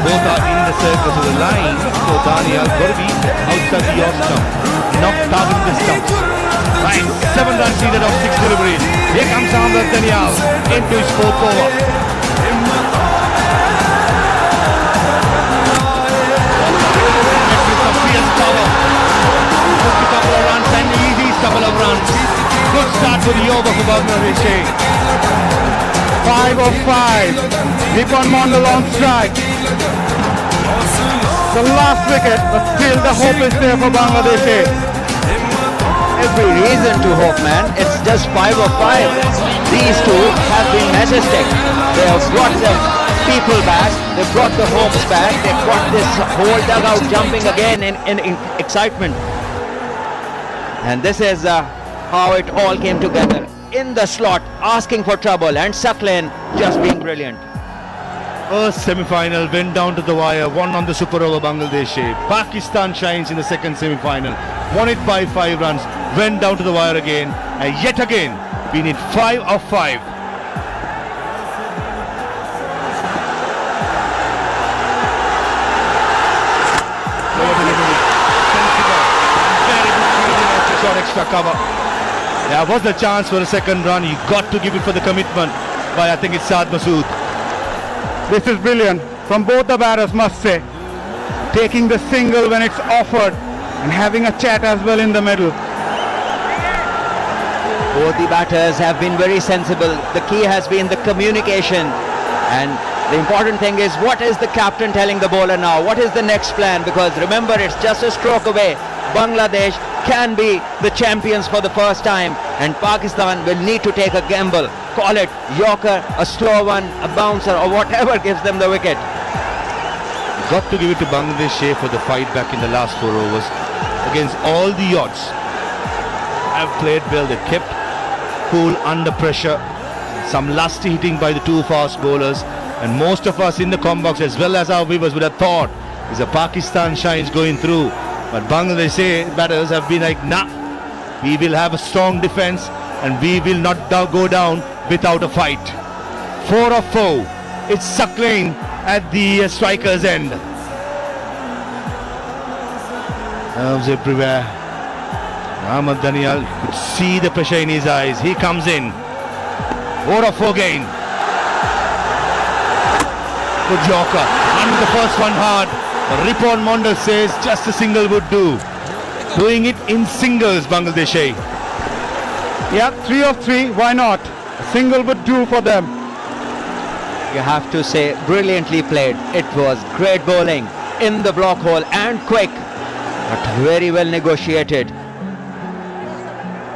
Both are in the circle to the line. So Daniel got to be outside the off stump. Not targeting the stump. Right, 7 runs needed of 6 deliveries. Here comes Amrad Daniel into his 4th over. Couple of runs and easy couple of runs. Good start to the over for Bangladesh. 5 of 5. Ripon Mondal on strike. The last wicket, but still the hope is there for Bangladesh. Every reason to hope, man. It's just 5 of 5. These two have been majestic. They have brought the people back. They brought the hopes back. They got this whole dugout jumping again in excitement. And this is how it all came together. In the slot, asking for trouble, and Sucklen just being brilliant. First semi-final went down to the wire, won on the super over Bangladesh. Pakistan shines in the second semi-final, won it by 5 runs, went down to the wire again, and yet again we need 5 of 5. Short extra cover. There was the chance for a second run. You got to give it for the commitment by, I think it's Saad Masood. This is brilliant from both the batters, must say. Taking the single when it's offered and having a chat as well in the middle. Both the batters have been very sensible. The key has been the communication, and the important thing is, what is the captain telling the bowler now? What is the next plan? Because remember, it's just a stroke away. Bangladesh can be the champions for the first time, and Pakistan will need to take a gamble. Call it Yorker, a slow one, a bouncer, or whatever gives them the wicket. Got to give it to Bangladesh for the fight back in the last 4 overs. Against all the odds, have played well. They kept cool under pressure. Some lusty hitting by the 2 fast bowlers, and most of us in the com box as well as our viewers would have thought is a Pakistan shines going through. But Bangladesh batters have been like, nah, we will have a strong defense and we will not go down without a fight. 4 of 4. It's Sucklen at the striker's end. Nerves everywhere. Ahmad Daniel could see the pressure in his eyes. He comes in. 4 of 4 again. Good Yorker. And the first one hard. Ripon Mondal says just a single would do. Doing it in singles, Bangladesh. Yeah, 3 of 3, why not? A single would do for them. You have to say, brilliantly played. It was great bowling in the block hole and quick, but very well negotiated.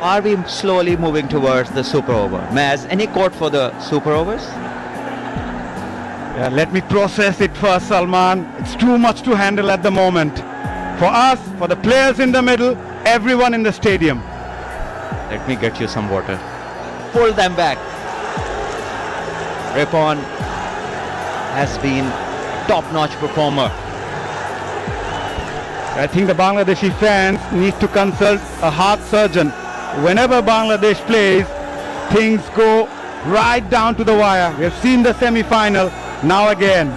Are we slowly moving towards the super over? Maz, any quote for the super overs? Yeah, let me process it first, Salman. It's too much to handle at the moment. For us, for the players in the middle, everyone in the stadium. Let me get you some water. Pull them back. Ripon has been top-notch performer. I think the Bangladeshi fans need to consult a heart surgeon. Whenever Bangladesh plays, things go right down to the wire. We have seen the semi-final, now again.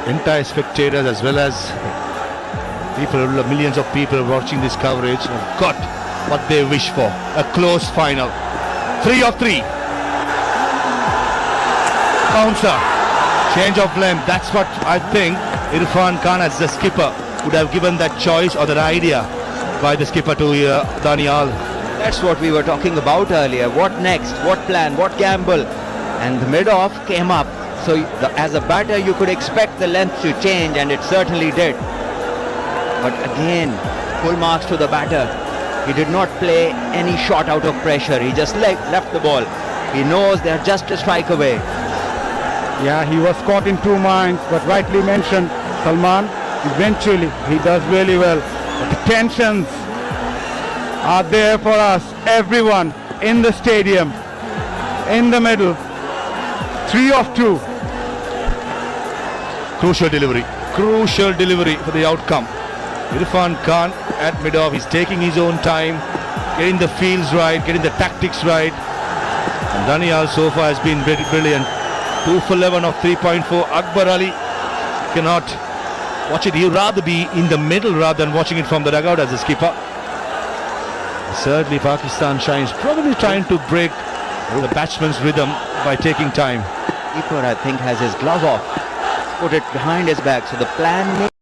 Entire spectators as well as people, millions of people watching this coverage have got what they wish for. A close final. 3 of 3. Bouncer. Change of length. That's what I think Irfan Khan as the skipper would have given that choice or that idea by the skipper to Daniel. That's what we were talking about earlier. What next? What plan? What gamble? And the mid-off came up. So as a batter, you could expect the length to change, and it certainly did. But again, full marks to the batter. He did not play any shot out of pressure. He just left the ball. He knows they're just a strike away. Yeah, he was caught in 2 minds, but rightly mentioned, Salman, eventually he does really well. But the tensions are there for us, everyone in the stadium, in the middle. 3 of 2. Crucial delivery for the outcome. Irfan Khan at mid-off, he's taking his own time, getting the fields right, getting the tactics right. And Daniel so far has been very brilliant. 2 for 11 of 3.4. Akbar Ali cannot watch it. He'd rather be in the middle rather than watching it from the dugout as a skipper. Certainly Pakistan shines, probably trying to break the batsman's rhythm by taking time. Keeper, I think, has his glove off. Put it behind his back. So the plan may